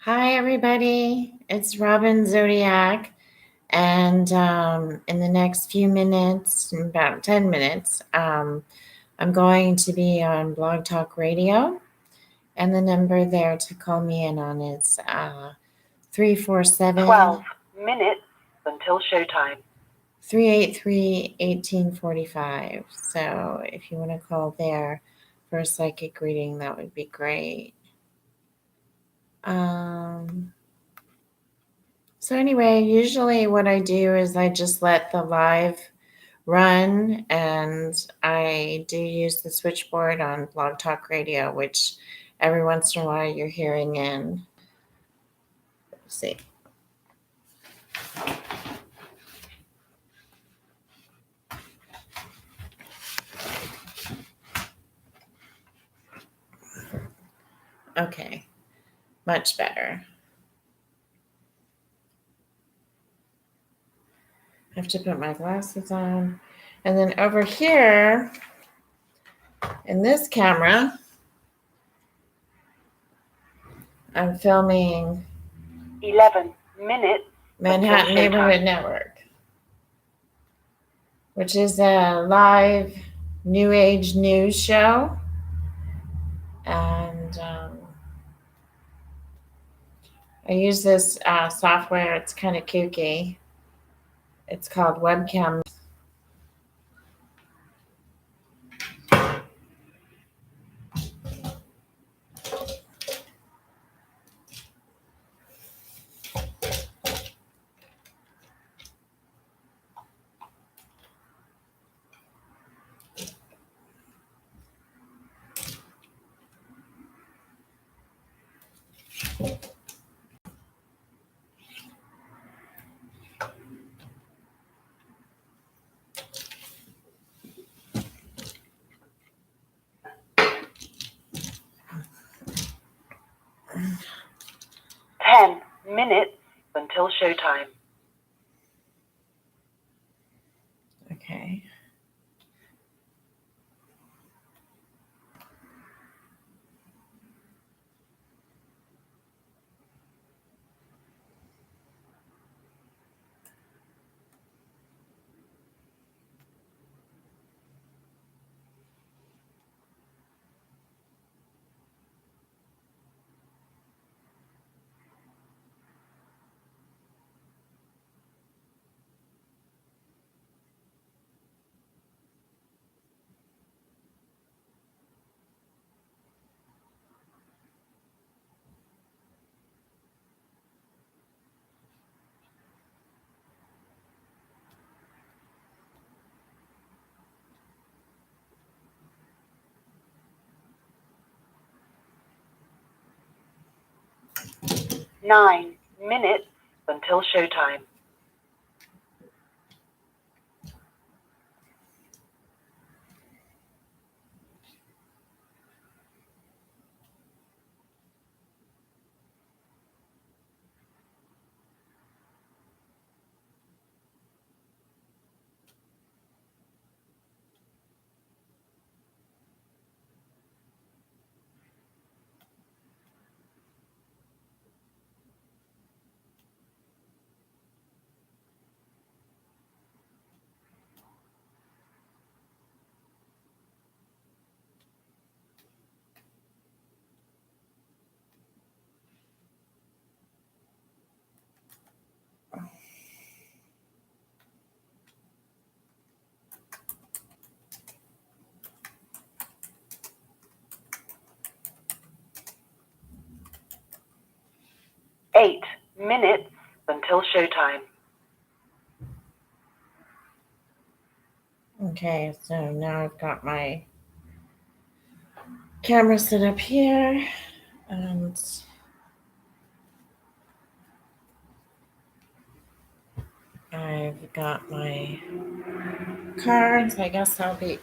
Hi, everybody. It's Robin Zodiac. And in the next few minutes, in about 10 minutes, I'm going to be on Blog Talk Radio. And the number there to call me in on is 347 12 minutes until showtime. 383 1845. So if you want to call there for a psychic reading, that would be great. So anyway, usually what I do is I just let the live run, and I do use the switchboard on Blog Talk Radio, which every once in a while you're hearing in. Let's see. Okay, much better. I have to put my glasses on. And then over here in this camera, I'm filming 11 minutes Manhattan until Neighborhood showtime. Network, which is a live New Age news show. And I use this software. It's kind of kooky. It's called Webcam. Ten minutes until showtime. Okay. Nine minutes until showtime. Eight minutes until showtime. Okay, so now I've got my camera set up here, and I've got my cards. I guess I'll be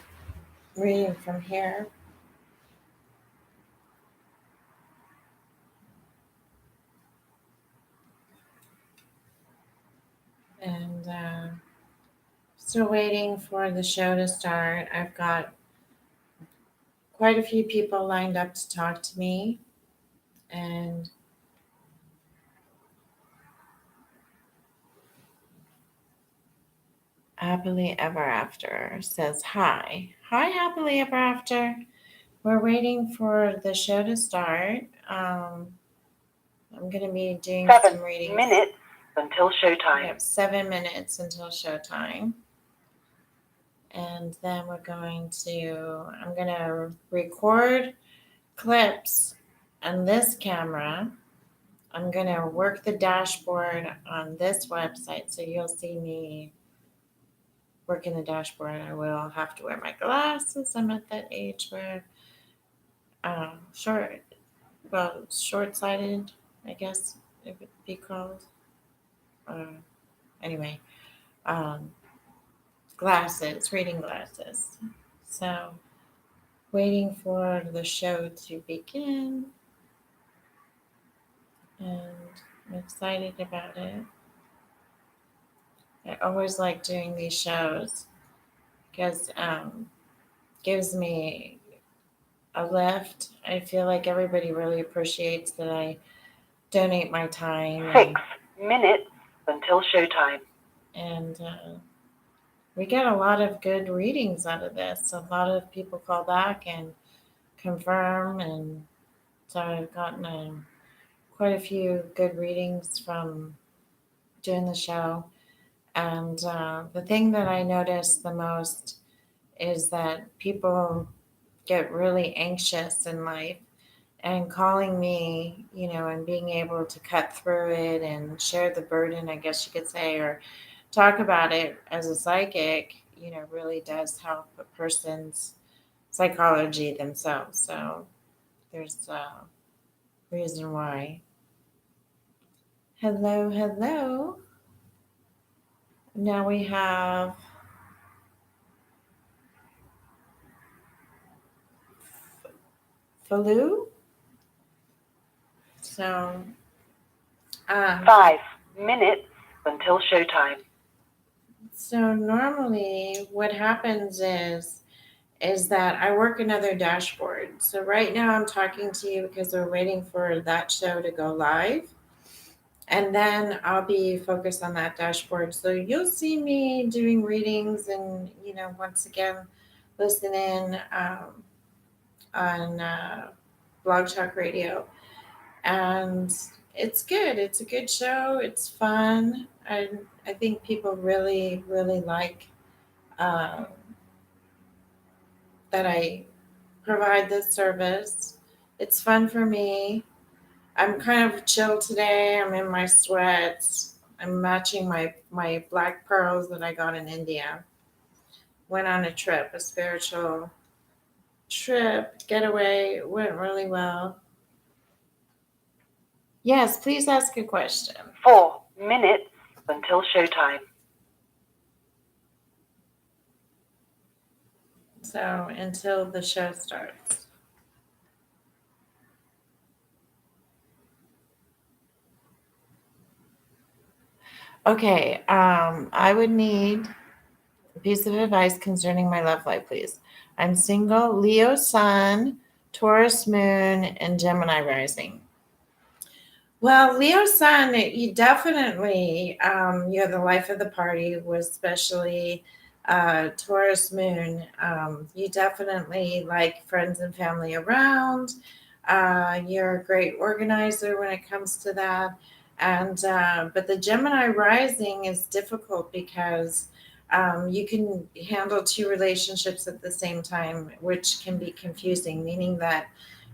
reading from here. And still waiting for the show to start. I've got quite a few people lined up to talk to me, and Happily Ever After says hi. Hi, Happily Ever After. We're waiting for the show to start. I'm going to be doing 7 some readings. minutes until We showtime. have 7 minutes until showtime. And then I'm going to record clips on this camera. I'm going to work the dashboard on this website. So you'll see me working the dashboard. I will have to wear my glasses. I'm at that age where short-sighted, I guess it would be called. Anyway, um, reading glasses. So, waiting for the show to begin, and I'm excited about it. I always like doing these shows because gives me a lift. I feel like everybody really appreciates that I donate my time. 6 minutes until showtime. And we get a lot of good readings out of this. A lot of people call back and confirm, and so I've gotten quite a few good readings from doing the show. And the thing that I notice the most is that people get really anxious in life, and calling me, and being able to cut through it and share the burden, I guess you could say, or talk about it as a psychic, really does help a person's psychology themselves. So there's a reason why. Hello, hello. Now we have Falu. So 5 minutes until showtime. So normally what happens is that I work another dashboard. So right now I'm talking to you because we're waiting for that show to go live. And then I'll be focused on that dashboard. So you'll see me doing readings and, once again, listen in on Blog Talk Radio. And it's good. It's a good show. It's fun. I think people really, really like um, that I provide this service. It's fun for me. I'm kind of chill today. I'm in my sweats. I'm matching my black pearls that I got in India. Went on a trip, a spiritual trip, getaway. It went really well. Yes, please ask a question. 4 minutes until showtime. So until the show starts. Okay, I would need a piece of advice concerning my love life, please. I'm single, Leo sun, Taurus moon, and Gemini rising. Well, Leo sun, you definitely, you're the life of the party, especially Taurus moon. You definitely like friends and family around. You're a great organizer when it comes to that. And but the Gemini rising is difficult because you can handle two relationships at the same time, which can be confusing, meaning that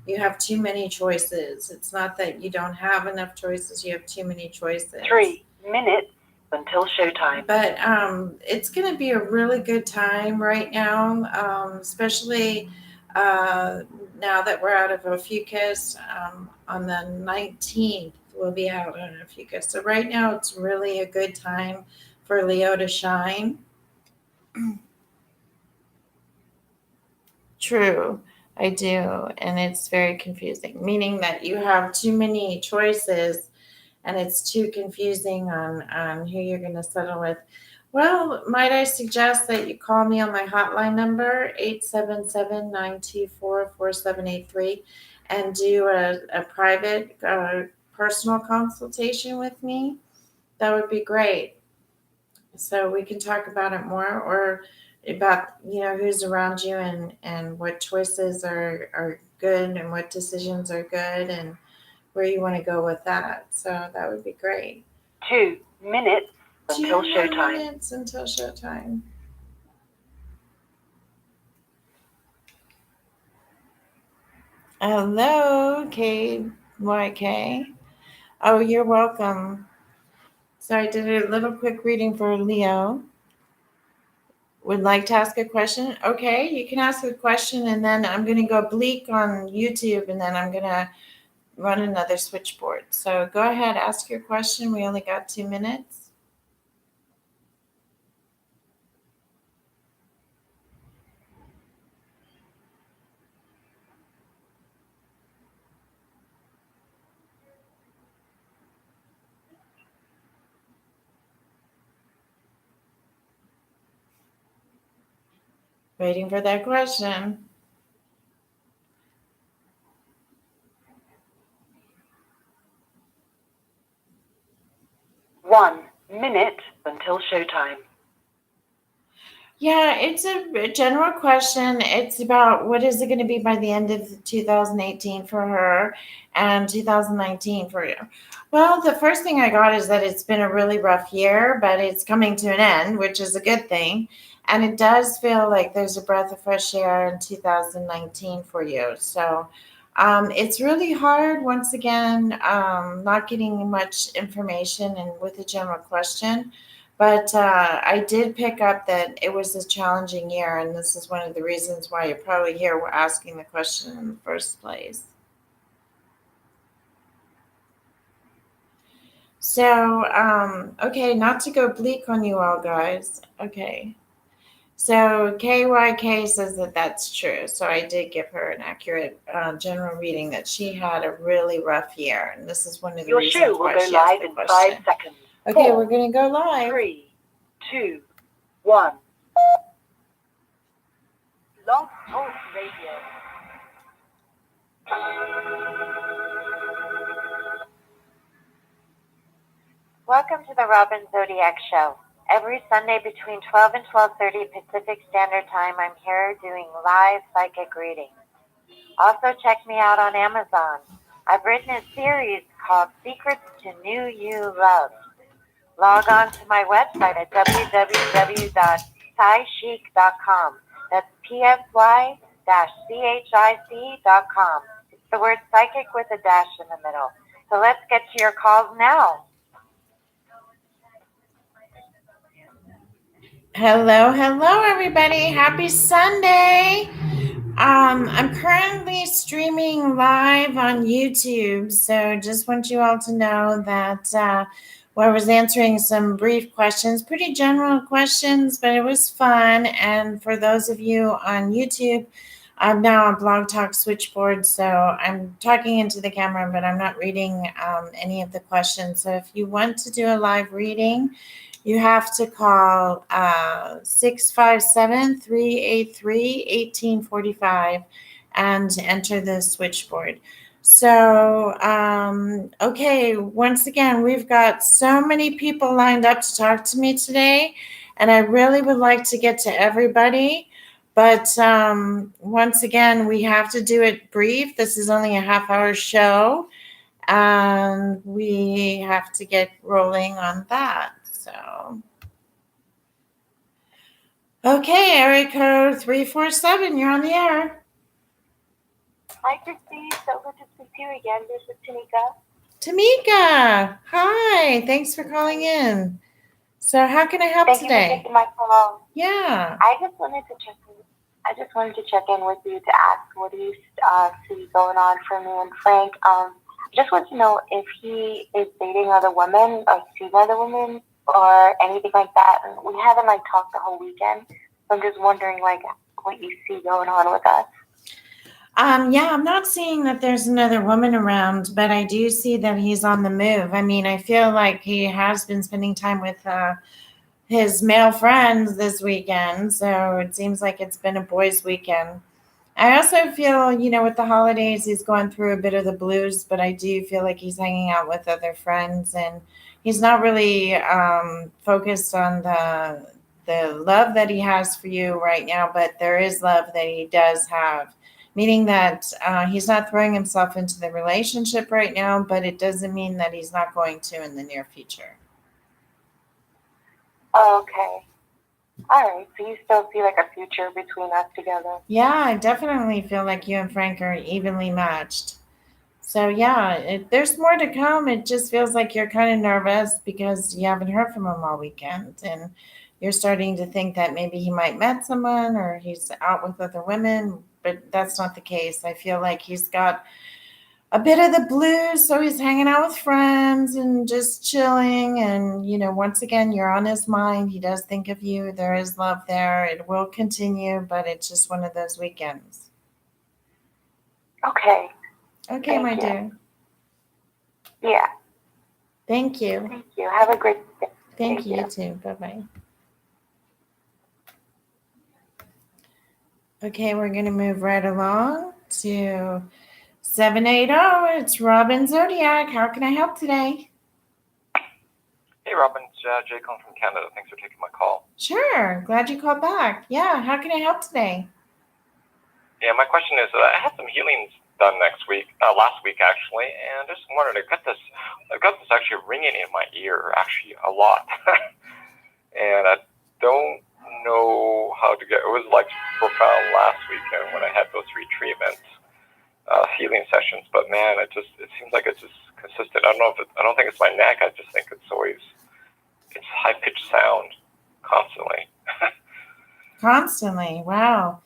you have too many choices. It's not that you don't have enough choices, you have too many choices. 3 minutes until showtime. But it's going to be a really good time right now, especially now that we're out of Ophiuchus. On the 19th, we'll be out on Ophiuchus. So right now, it's really a good time for Leo to shine. True, I do. And it's very confusing, meaning that you have too many choices and it's too confusing on who you're going to settle with. Well, might I suggest that you call me on my hotline number, 877-924-4783, and do a private personal consultation with me? That would be great. So we can talk about it more, or about who's around you, and what choices are good, and what decisions are good, and where you want to go with that. So that would be great. 2 minutes Two until more showtime. minutes until showtime. Hello, KYK. Oh, you're welcome. So I did a little quick reading for Leo. Would like to ask a question? Okay, you can ask a question, and then I'm going to go bleak on YouTube, and then I'm going to run another switchboard. So go ahead, ask your question. We only got 2 minutes. Waiting for that question. 1 minute until showtime. Yeah, it's a general question. It's about what is it going to be by the end of 2018 for her, and 2019 for you. Well, the first thing I got is that it's been a really rough year, but it's coming to an end, which is a good thing. And it does feel like there's a breath of fresh air in 2019 for you. So it's really hard, once again, not getting much information and with a general question. But I did pick up that it was a challenging year, and this is one of the reasons why you're probably here asking the question in the first place. So, okay, not to go bleak on you all, guys. Okay. So KYK says that that's true. So I did give her an accurate general reading that she had a really rough year, and this is one of the Your reasons show will why go she asked live the in question. 5 seconds. Okay, 4, we're going to go live. 3, 2, 1. Log Talk Radio. Welcome to the Robin Zodiac Show. Every Sunday between 12 and 12:30 Pacific Standard Time, I'm here doing live psychic readings. Also, check me out on Amazon. I've written a series called Secrets to New You Love. Log on to my website at www.psychic.com. That's psychic.com. It's the word psychic with a dash in the middle. So let's get to your calls now. Hello, everybody. Happy Sunday. I'm currently streaming live on YouTube, so just want you all to know that I was answering some brief questions, pretty general questions, but it was fun. And for those of you on YouTube, I'm now on Blog Talk Switchboard, so I'm talking into the camera, but I'm not reading any of the questions. So if you want to do a live reading, you have to call 657-383-1845 and enter the switchboard. So, okay, once again, we've got so many people lined up to talk to me today, and I really would like to get to everybody. But once again, we have to do it brief. This is only a half-hour show, and we have to get rolling on that. So, okay, area code 347, you're on the air. Hi, Christy. So good to speak to you again. This is Tanika. Tamika, hi. Thanks for calling in. So, how can I help today? Thank you for taking my call. Yeah. I just wanted to check in with you to ask what do you see going on for me and Frank. I just want to know if he is dating other women or seen other women or anything like that. And we haven't talked the whole weekend, so I'm just wondering what you see going on with us. Yeah, I'm not seeing that there's another woman around, but I do see that he's on the move. I mean, I feel like he has been spending time with his male friends this weekend, so it seems like it's been a boys' weekend. I also feel, with the holidays, he's going through a bit of the blues, but I do feel like he's hanging out with other friends and he's not really focused on the love that he has for you right now, but there is love that he does have, meaning that he's not throwing himself into the relationship right now, but it doesn't mean that he's not going to in the near future. Okay. All right. So you still see like a future between us together? Yeah, I definitely feel like you and Frank are evenly matched. So yeah, there's more to come. It just feels like you're kind of nervous because you haven't heard from him all weekend, and you're starting to think that maybe he might met someone or he's out with other women, but that's not the case. I feel like he's got a bit of the blues, so he's hanging out with friends and just chilling. And once again, you're on his mind. He does think of you. There is love there. It will continue, but it's just one of those weekends. Okay. Okay, Thank my you. dear. Yeah. Thank you. Thank you. Have a great day. Thank you, you too. Bye-bye. Okay, we're going to move right along to 780. It's Robin Zodiac. How can I help today? Hey, Robin. It's Jay calling from Canada. Thanks for taking my call. Sure. Glad you called back. Yeah, how can I help today? Yeah, my question is, I had some healings done last week actually, and just wondered, I've got this actually ringing in my ear, actually a lot, and I don't know how to get. It was like profound last weekend when I had those 3 treatments, healing sessions. But man, it seems like it's just consistent. I don't think it's my neck. I just think it's high pitched sound constantly. Constantly. Wow.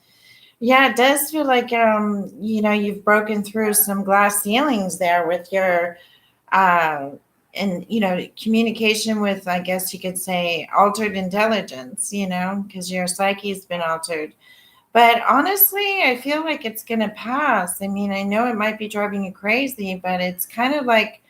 Yeah, it does feel like you've broken through some glass ceilings there with your and communication with, I guess you could say, altered intelligence, because your psyche's been altered. But honestly, I feel like it's going to pass. I mean, I know it might be driving you crazy, but it's kind of like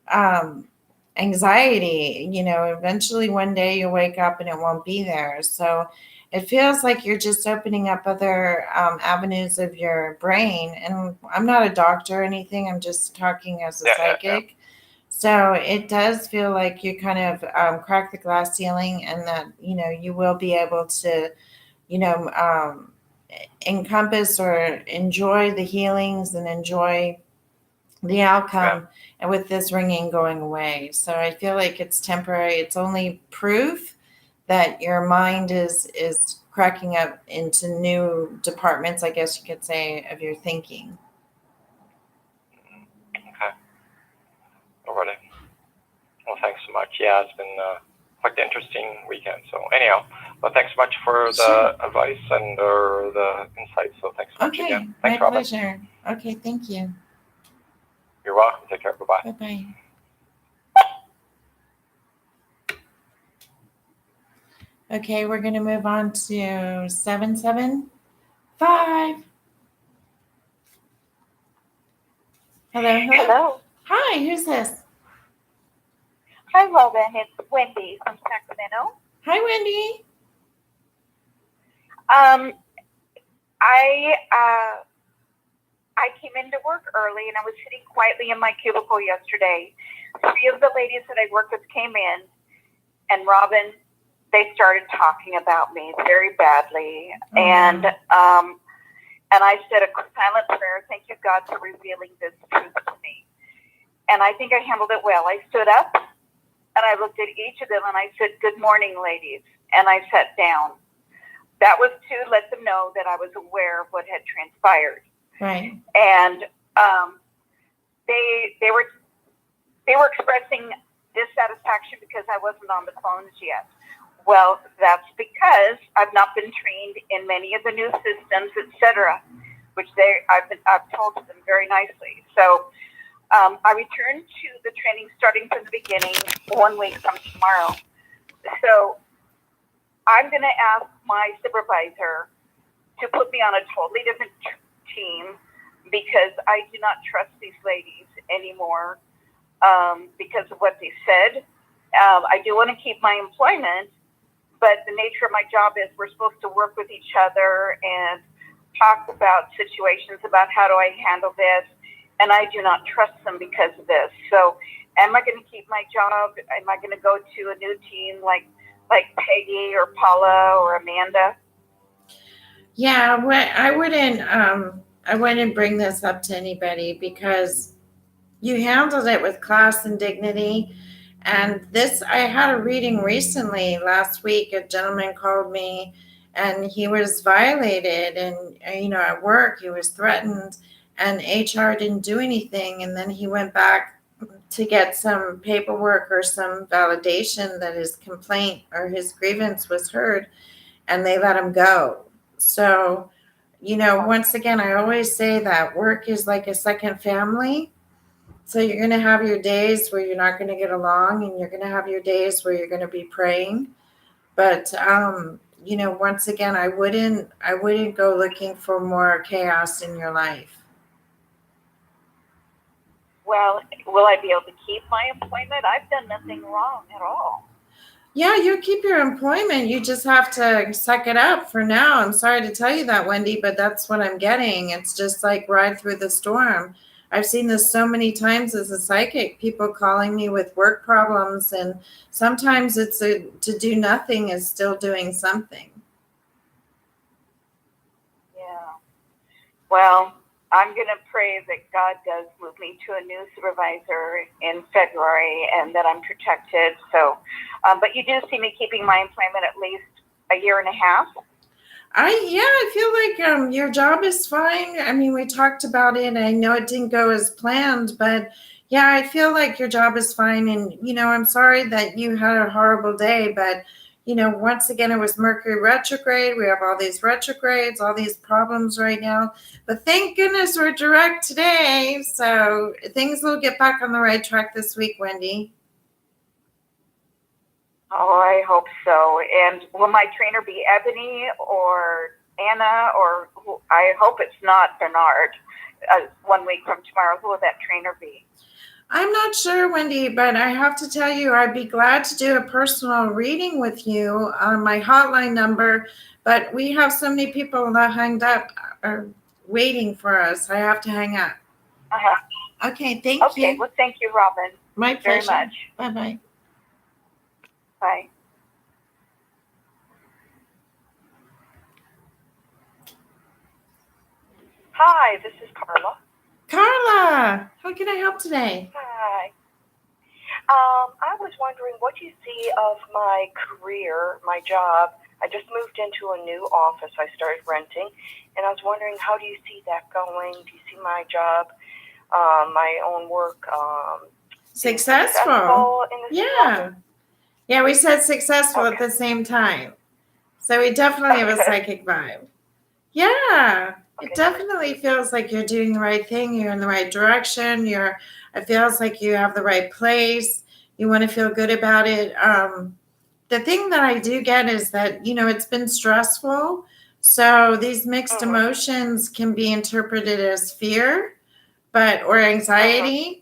um, anxiety. Eventually one day you'll wake up and it won't be there. So it feels like you're just opening up other avenues of your brain. And I'm not a doctor or anything. I'm just talking as a psychic. Yeah. So it does feel like you kind of crack the glass ceiling, and that, you will be able to, encompass or enjoy the healings and enjoy the outcome, and with this ringing going away. So I feel like it's temporary. It's only proof that your mind is cracking up into new departments, I guess you could say, of your thinking. Okay. Alrighty. Well, thanks so much. Yeah, it's been quite an interesting weekend. So anyhow, well, thanks so much for the advice and the insights. So thanks so much again. Thanks, my Robin. pleasure. Okay, thank you. You're welcome. Take care. Bye-bye. Bye-bye. Okay, we're going to move on to 775. Hello. Hello. Hi, who's this? Hi, Robin. It's Wendy from Sacramento. Hi, Wendy. I came into work early and I was sitting quietly in my cubicle yesterday. 3 of the ladies that I worked with came in, and Robin, they started talking about me very badly. And I said a silent prayer, thank you, God, for revealing this truth to me. And I think I handled it well. I stood up and I looked at each of them and I said, good morning, ladies. And I sat down. That was to let them know that I was aware of what had transpired. Right. And they were expressing dissatisfaction because I wasn't on the phones yet. Well, that's because I've not been trained in many of the new systems, etc., which I've told them very nicely. So I returned to the training starting from the beginning 1 week from tomorrow. So I'm going to ask my supervisor to put me on a totally different team because I do not trust these ladies anymore because of what they said. I do want to keep my employment, but the nature of my job is we're supposed to work with each other and talked about situations about how do I handle this, and I do not trust them because of this. So, am I going to keep my job? Am I going to go to a new team like Peggy or Paula or Amanda? Yeah, I wouldn't bring this up to anybody because you handled it with class and dignity. And this, I had a reading recently last week. A gentleman called me and he was violated, and, at work, he was threatened, and HR didn't do anything. And then he went back to get some paperwork or some validation that his complaint or his grievance was heard, and they let him go. So, once again, I always say that work is like a second family. So you're going to have your days where you're not going to get along, and you're going to have your days where you're going to be praying. But once again, I wouldn't go looking for more chaos in your life. Well, will I be able to keep my employment? I've done nothing wrong at all. Yeah, you keep your employment. You just have to suck it up for now. I'm sorry to tell you that, Wendy, but that's what I'm getting. It's just like ride through the storm. I've seen this so many times as a psychic, people calling me with work problems, and sometimes to do nothing is still doing something. Yeah. Well, I'm going to pray that God does move me to a new supervisor in February and that I'm protected. So, but you do see me keeping my employment at least a year and a half. I feel like your job is fine. I mean, we talked about it. I know it didn't go as planned, but yeah, I feel like your job is fine. And, I'm sorry that you had a horrible day, but, once again, it was Mercury retrograde. We have all these retrogrades, all these problems right now, but thank goodness we're direct today. So things will get back on the right track this week, Wendy. Oh, I hope so. And will my trainer be Ebony or Anna, or I hope it's not Bernard? 1 week from tomorrow, who will that trainer be? I'm not sure, Wendy, but I have to tell you, I'd be glad to do a personal reading with you on my hotline number, but we have so many people that hung up are waiting for us. I have to hang up. Uh-huh. Okay, thank you. Okay, well, thank you, Robin. My pleasure. Very much. Bye-bye. Bye. Hi, this is Carla. Carla, how can I help today? Hi. I was wondering what you see of my career, my job. I just moved into a new office I started renting, and I was wondering, how do you see that going? Do you see my job, my own work, successful in this new office? Yeah, we said successful at the same time. So we definitely have a psychic vibe. Yeah, it definitely feels like you're doing the right thing. You're in the right direction. It feels like you have the right place. You want to feel good about it. The thing that I do get is that, it's been stressful. So these mixed emotions can be interpreted as fear, or anxiety.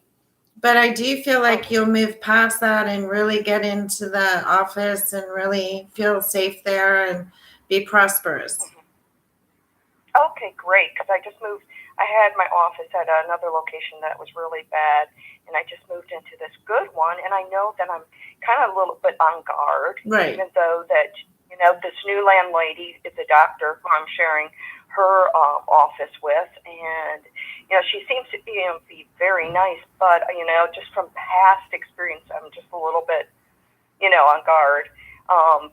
But I do feel like you'll move past that and really get into the office and really feel safe there and be prosperous. Okay, great, because I just moved. I had my office at another location that was really bad, and I just moved into this good one, and I know that I'm kind of a little bit on guard, right? Even though that, this new landlady is a doctor who I'm sharing her office with, and, she seems to be very nice, but, just from past experience, I'm just a little bit, on guard.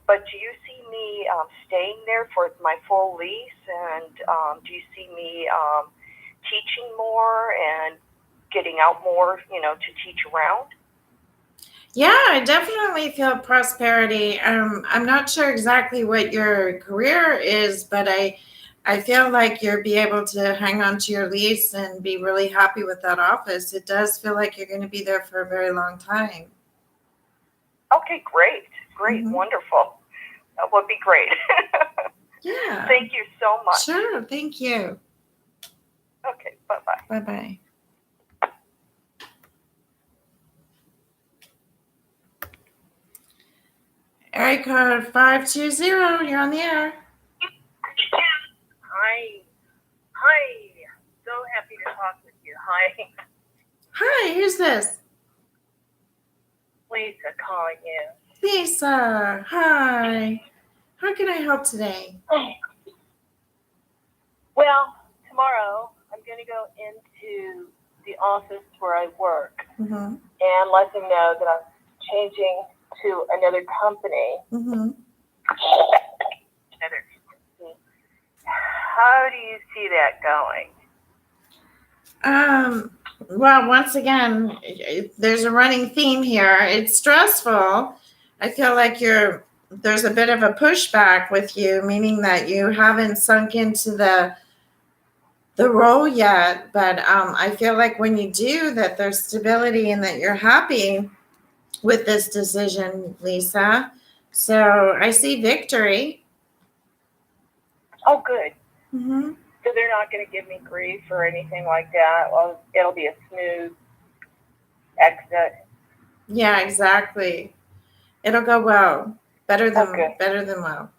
But do you see me staying there for my full lease? And do you see me teaching more and getting out more, to teach around? Yeah, I definitely feel prosperity. I'm not sure exactly what your career is, but I feel like you'll be able to hang on to your lease and be really happy with that office. It does feel like you're going to be there for a very long time. Okay, great, wonderful. That would be great. Yeah. Thank you so much. Sure, thank you. Okay, bye-bye. Bye-bye. Area code 520, you're on the air. Hi. Hi, Hi, who's this? Lisa calling you. Lisa. Hi. How can I help today? Well, tomorrow I'm going to go into the office where I work Mm-hmm. and let them know that I'm changing to another company. Mm-hmm. How do you see that going? Well, once again, there's a running theme here. It's stressful. I feel like there's a bit of a pushback with you, meaning that you haven't sunk into the role yet. But I feel like when you do, that there's stability and that you're happy with this decision, Lisa. So I see victory. Oh, good. Mm-hmm. So they're not going to give me grief or anything like that. Well, it'll be a smooth exit. Yeah, exactly. It'll go well. Better than Okay. well.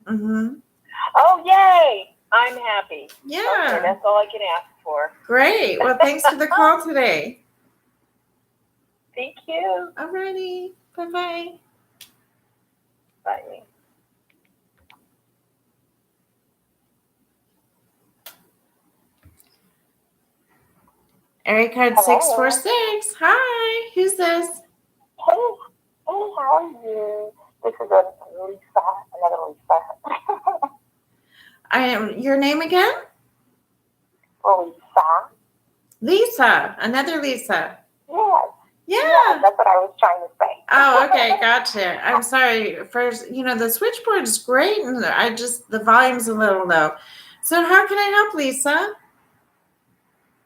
Mm-hmm. Oh, yay! I'm happy. Yeah. Okay, that's all I can ask for. Great. Well, thanks for the call today. Thank you. Alrighty. Bye-bye. Bye. Area code Hello. 646. Hi. Who's this? Hey, how are you? This is Lisa, another Lisa. I am. Your name again? Lisa. Lisa. Another Lisa. Yes. Yeah. That's what I was trying to say. Oh, okay. Gotcha. I'm sorry. First, the switchboard is great, and the volume's a little low. So how can I help, Lisa?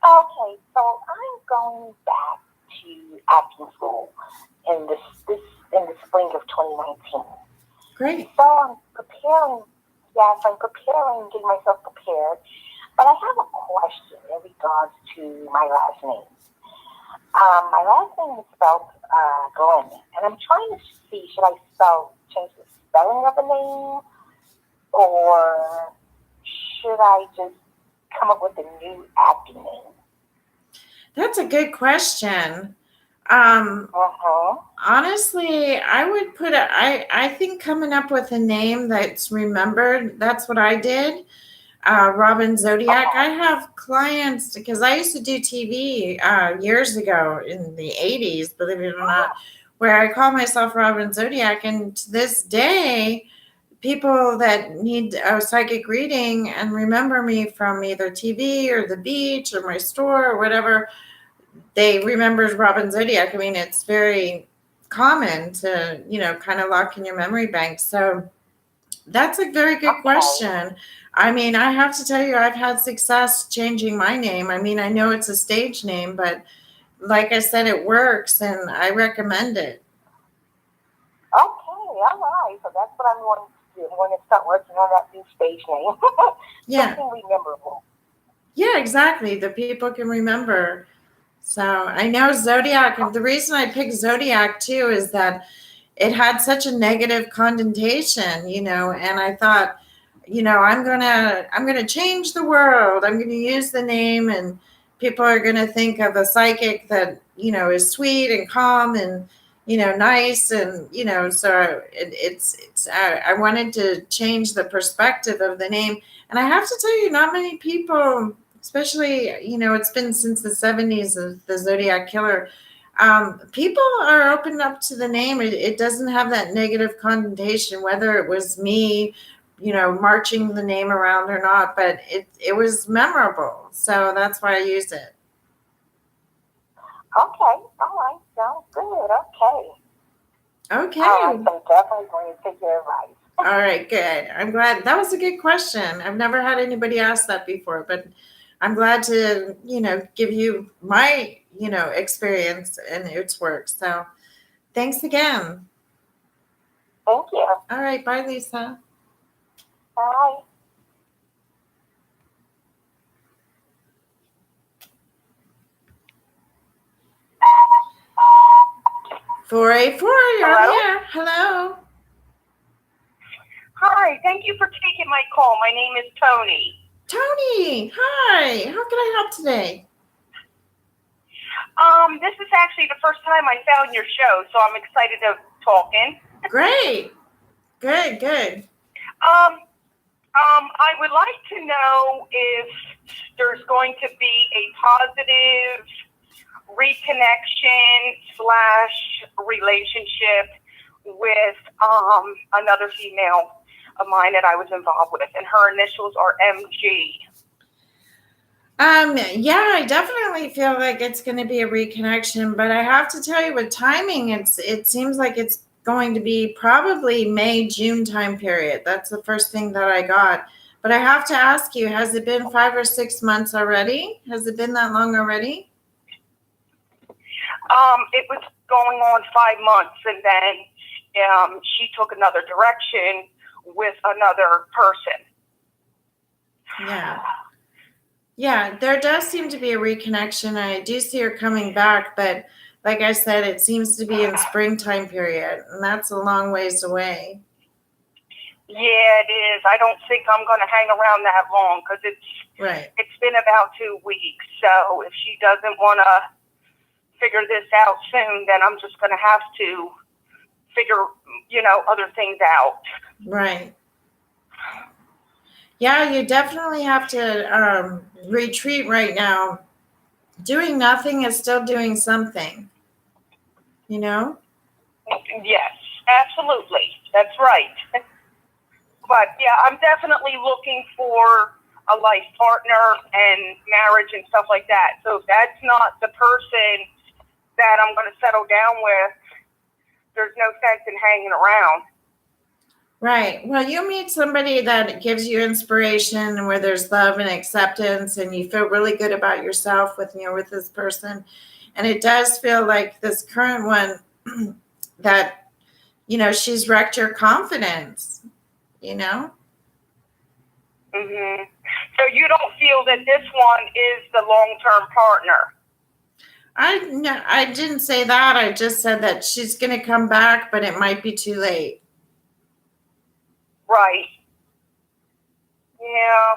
Okay, so I'm going back to acting school in the spring of 2019. Great. So I'm preparing. Yes, I'm preparing, getting myself prepared. But I have a question in regards to my last name. My last name is spelled Glenn, and I'm trying to see, should I change the spelling of the name, or should I just come up with a new acting name? That's a good question. Honestly, I would I think coming up with a name that's remembered, that's what I did. Robin Zodiac. I have clients because I used to do TV years ago in the 80s, believe it or not, where I call myself Robin Zodiac. And to this day, people that need a psychic reading and remember me from either TV or the beach or my store or whatever, they remember Robin Zodiac. I mean, it's very common to, kind of lock in your memory bank. So that's a very good question. I mean, I have to tell you, I've had success changing my name. I mean, I know it's a stage name, but like I said, it works and I recommend it. Okay, all right. So that's what I'm going to do. I'm going to start working on that new stage name. Yeah. Something memorable. Yeah, exactly. The people can remember. So I know Zodiac. The reason I picked Zodiac too is that it had such a negative connotation, and I thought, I'm gonna change the world. I'm gonna use the name, and people are gonna think of a psychic that is sweet and calm and nice, and so I wanted to change the perspective of the name. And I have to tell you, not many people, especially it's been since the 70s of the Zodiac Killer. People are open up to the name. It doesn't have that negative connotation, whether it was me, marching the name around or not, but it was memorable. So that's why I use it. Okay, all right, sounds good. Okay. I'm definitely going to take your advice. All right, good. I'm glad. That was a good question. I've never had anybody ask that before, but I'm glad to, give you my, experience and its work. So thanks again. Thank you. All right. Bye, Lisa. Bye. 484, you're on the air. Hello. Hi, thank you for taking my call. My name is Tony. Tony, hi. How can I help today? This is actually the first time I found your show, so I'm excited to talk in. Great. Good. I would like to know if there's going to be a positive reconnection / relationship with another female of mine that I was involved with, and her initials are MG. Yeah, I definitely feel like it's going to be a reconnection, but I have to tell you with timing, it seems like it's going to be probably May, June time period. That's the first thing that I got. But I have to ask you, has it been 5 or 6 months already? Has it been that long already? It was going on 5 months, and then she took another direction with another person. Yeah, there does seem to be a reconnection. I do see her coming back, but like I said, it seems to be in springtime period, and that's a long ways away. Yeah, it is. I don't think I'm going to hang around that long because it's been about 2 weeks. So if she doesn't want to figure this out soon, then I'm just going to have to figure, other things out. Right. Yeah, you definitely have to retreat right now. Doing nothing is still doing something, Yes, absolutely. That's right. But yeah, I'm definitely looking for a life partner and marriage and stuff like that. So if that's not the person that I'm going to settle down with, there's no sense in hanging around. Right. Well, you meet somebody that gives you inspiration and where there's love and acceptance and you feel really good about yourself with this person. And it does feel like this current one that, she's wrecked your confidence, Mm-hmm. So you don't feel that this one is the long-term partner? I didn't say that. I just said that she's going to come back, but it might be too late. Right. Yeah.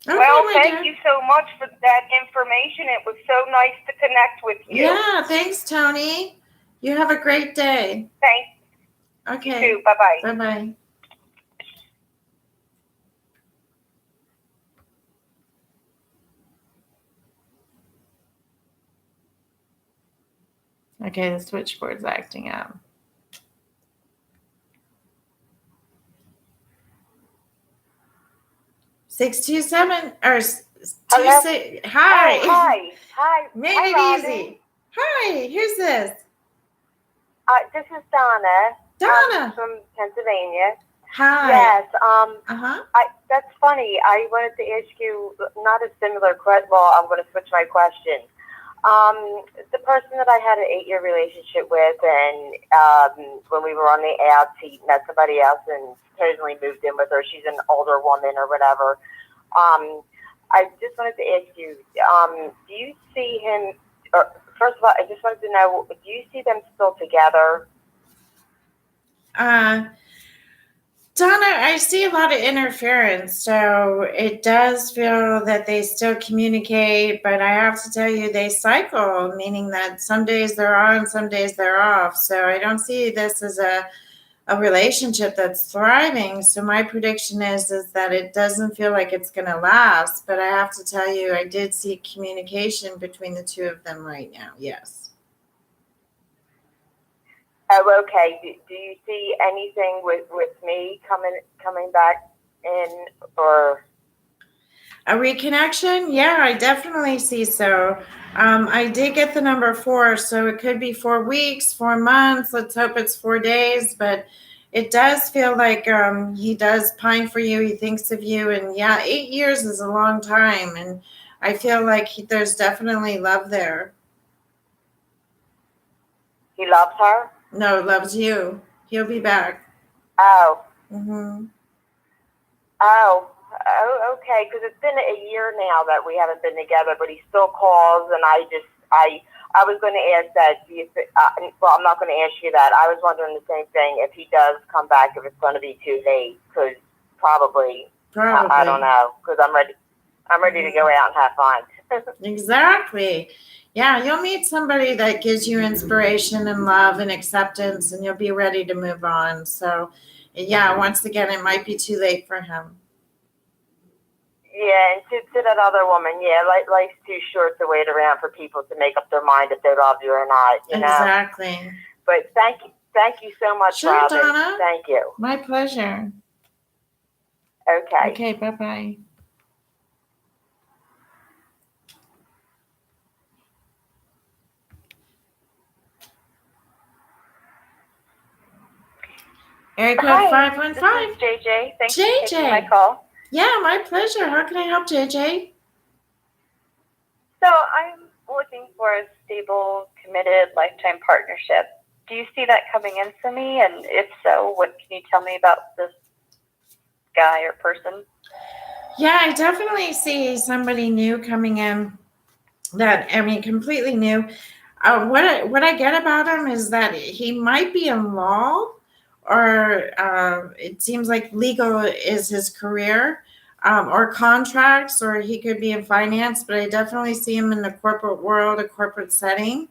Okay, well, thank you so much for that information. It was so nice to connect with you. Yeah, thanks, Tony. You have a great day. Thanks. Okay. You too. Bye-bye. Bye-bye. Okay, the switchboard's acting up. 627 or 26. Hi. Oh, hi. Made hi, it Robin. easy. Hi, who's this? This is Donna. Donna. I'm from Pennsylvania. Hi. Yes. Uh-huh. That's funny. I wanted to ask you not a similar question. Well, I'm going to switch my question. The person that I had an 8-year relationship with, and when we were on the apps, he met somebody else and occasionally moved in with her. She's an older woman or whatever. I just wanted to ask you, do you see him, or first of all, I just wanted to know, do you see them still together? Donna, I see a lot of interference, so it does feel that they still communicate, but I have to tell you they cycle, meaning that some days they're on, some days they're off. So I don't see this as a relationship that's thriving. So my prediction is that it doesn't feel like it's going to last, but I have to tell you, I did see communication between the two of them right now. Yes. Oh, okay. Do you see anything with me coming back in, or a reconnection? Yeah, I definitely see so. I did get the number 4, so it could be 4 weeks, 4 months. Let's hope it's 4 days, but it does feel like he does pine for you. He thinks of you, and yeah, 8 years is a long time, and I feel like there's definitely love there. he loves her? No, loves you. He'll be back. Oh. Mm-hmm. Oh, okay. Because it's been a year now that we haven't been together, but he still calls, and I was going to ask that. Well, I'm not going to ask you that. I was wondering the same thing. If he does come back, if it's going to be too late, because probably. I don't know. Because I'm ready to go out and have fun. Exactly. Yeah, you'll meet somebody that gives you inspiration and love and acceptance, and you'll be ready to move on. So, yeah, once again, it might be too late for him. Yeah, and to that other woman, yeah, life's too short to wait around for people to make up their mind if they love you or not, you know. Exactly. But thank you so much, Sure, Robin. Donna. Thank you. My pleasure. Okay. Okay, bye-bye. Area code Hi, 515. this is JJ. Thanks for taking my JJ. call. Yeah, my pleasure. How can I help, JJ? So I'm looking for a stable, committed, lifetime partnership. Do you see that coming in for me? And if so, what can you tell me about this guy or person? Yeah, I definitely see somebody new coming in that, I mean, completely new. What I get about him is that he might be in law, or it seems like legal is his career, or contracts, or he could be in finance, but I definitely see him in the corporate world, a corporate setting.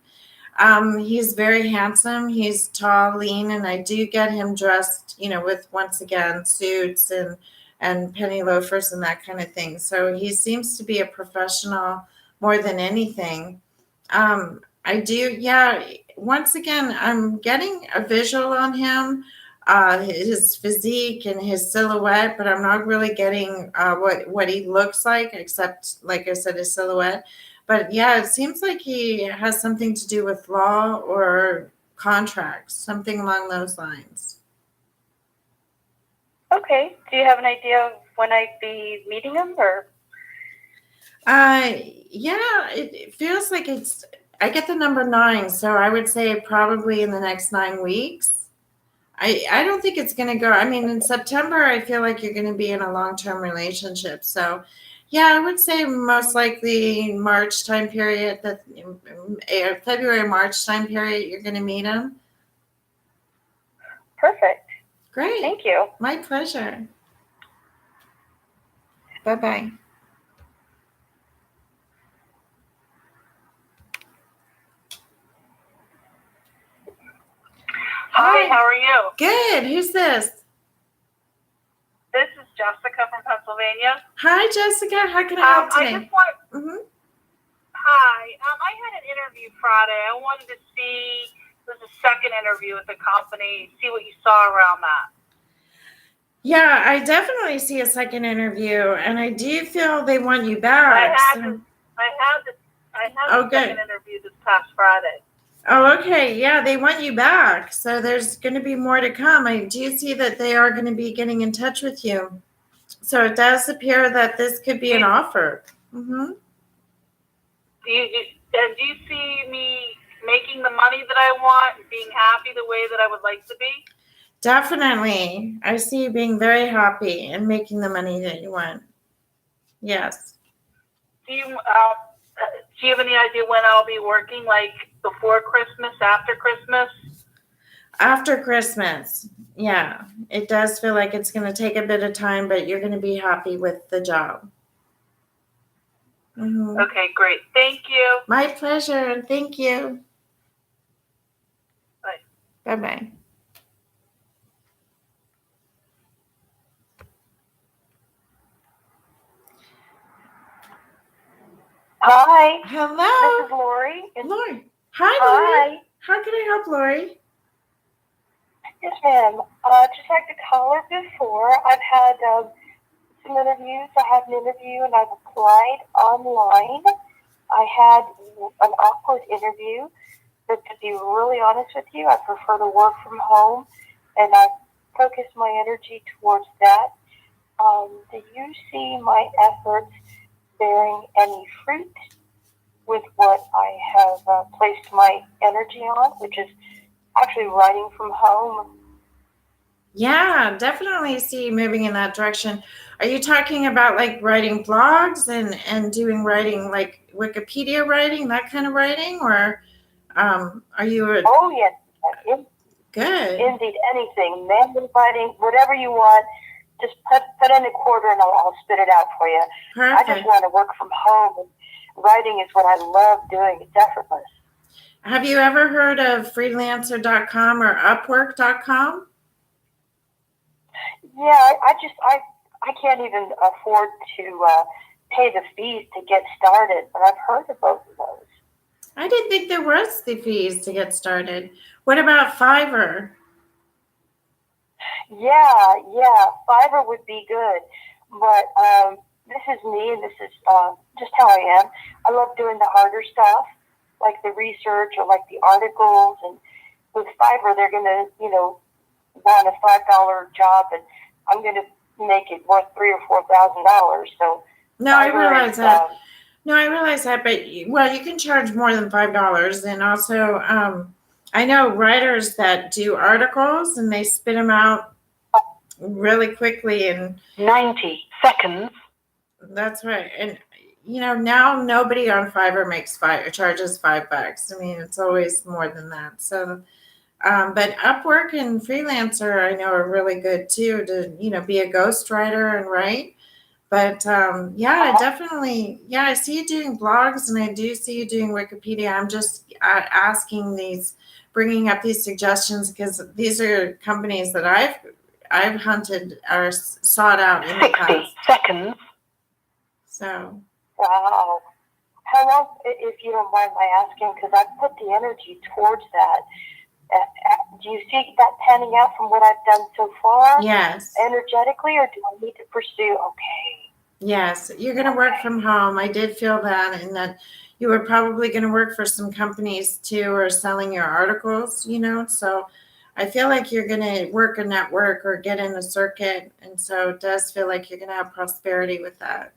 He's very handsome. He's tall, lean, and I do get him dressed, with, once again, suits and penny loafers and that kind of thing. So he seems to be a professional more than anything. I do, yeah. Once again, I'm getting a visual on him, his physique and his silhouette, but I'm not really getting what he looks like, except, like I said, his silhouette. But yeah, it seems like he has something to do with law or contracts, something along those lines. Okay. Do you have an idea of when I'd be meeting him, or? Yeah, it feels like I get the number 9, so I would say probably in the next 9 weeks. I don't think it's going to go. I mean, in September, I feel like you're going to be in a long-term relationship. So, yeah, I would say most likely March time period, that February, March time period, you're going to meet him. Perfect. Great. Thank you. My pleasure. Bye-bye. Hi, how are you? Good. Who's this? This is Jessica from Pennsylvania. Hi, Jessica. How can I help today? I just want. Mm-hmm. Hi. I had an interview Friday. I wanted to see. It was a second interview with the company. See what you saw around that. Yeah, I definitely see a second interview, and I do feel they want you back. I had the second interview this past Friday. Oh, okay. Yeah, they want you back. So there's going to be more to come. I do see that they are going to be getting in touch with you. So it does appear that this could be an offer. Mm-hmm. Do you see me making the money that I want and being happy the way that I would like to be? Definitely. I see you being very happy and making the money that you want. Yes. Do you have any idea when I'll be working? Like before Christmas, after Christmas? After Christmas. Yeah. It does feel like it's going to take a bit of time, but you're going to be happy with the job. Mm-hmm. Okay, great. Thank you. My pleasure, and thank you. Bye. Bye-bye. Hi. Hello. This is Lori. Lori. Hi, Lori. How can I help, Lori? Yes, ma'am. Just like the caller before, I've had some interviews. I had an interview and I've applied online. I had an awkward interview, but to be really honest with you, I prefer to work from home, and I focus my energy towards that. Do you see my efforts bearing any fruit with what I have placed my energy on, which is actually writing from home? Yeah, definitely see you moving in that direction. Are you talking about like writing blogs and doing writing, like Wikipedia writing, that kind of writing, or are you? Oh, yes. Good. Indeed, anything. Manual writing, whatever you want. Just put in a quarter and I'll spit it out for you. Perfect. I just want to work from home. writing is what I love doing. It's effortless. Have you ever heard of freelancer.com or upwork.com? Yeah, I can't even afford to pay the fees to get started, but I've heard of both of those. I didn't think there was the fees to get started. What about Fiverr? Yeah, Fiverr would be good, but this is me, and this is just how I am. I love doing the harder stuff, like the research or like the articles, and with Fiverr, they're going to, want a $5 job, and I'm going to make it worth $3,000 or $4,000. So no, I realize that. No, I realize that, but well, you can charge more than $5, and also I know writers that do articles and they spit them out really quickly in 90 seconds. That's right, and now nobody on Fiverr charges $5. I mean, it's always more than that. So. But Upwork and Freelancer, I know, are really good too to, be a ghostwriter and write. But definitely, I see you doing blogs, and I do see you doing Wikipedia. I'm just bringing up these suggestions because these are companies that I've hunted or sought out in the 60 past. seconds. So. Wow. How long, if you don't mind my asking, because I've put the energy towards that. Do you see that panning out from what I've done so far? Yes. Energetically, or do I need to pursue? Okay. Yes, you're going to work from home. I did feel that, and that you were probably going to work for some companies too, or selling your articles, So I feel like you're going to work a network or get in a circuit, and so it does feel like you're going to have prosperity with that.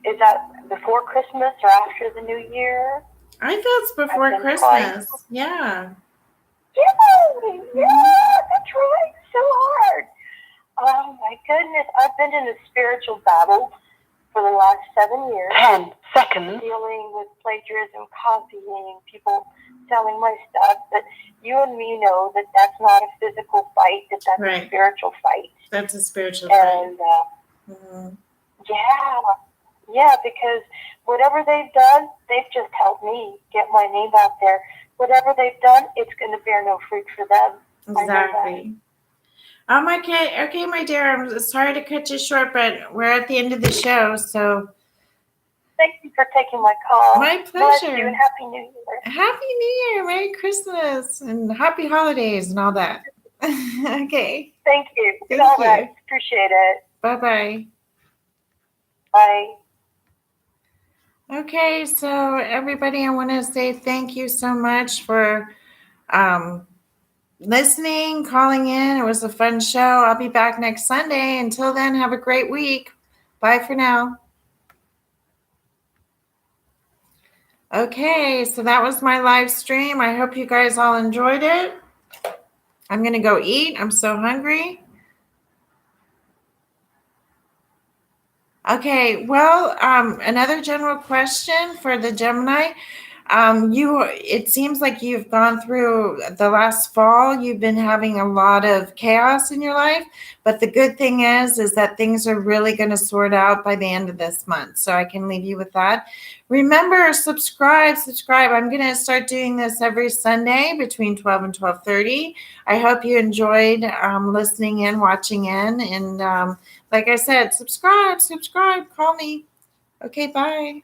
Is that before Christmas or after the New Year? I feel it's before Christmas. Yeah. Yay! Yeah, that's right. So hard. Oh my goodness. I've been in a spiritual battle for the last 7 years. 10 seconds. Dealing with plagiarism, copying, people selling my stuff. But you and me know that that's not a physical fight, that's right. A spiritual fight. That's a spiritual fight. And yeah, because whatever they've done, they've just helped me get my name out there. Whatever they've done, it's going to bear no fruit for them. Exactly. Okay, my dear. I'm sorry to cut you short, but we're at the end of the show. So thank you for taking my call. My pleasure. Bless you and Happy New Year. Happy New Year, Merry Christmas, and Happy Holidays and all that. Okay. Thank you. Thank all you. Right. Appreciate it. Bye-bye. Bye. Okay, so everybody, I want to say thank you so much for listening, calling in. It was a fun show. I'll be back next Sunday. Until then, have a great week. Bye for now. Okay, so that was my live stream. I hope you guys all enjoyed it. I'm going to go eat. I'm so hungry. Okay, well, another general question for the Gemini. It seems like you've gone through the last fall. You've been having a lot of chaos in your life, but the good thing is that things are really going to sort out by the end of this month. So I can leave you with that. Remember, subscribe. I'm going to start doing this every Sunday between 12 and 12:30. I hope you enjoyed listening in, watching in, and like I said, subscribe, call me. Okay, bye.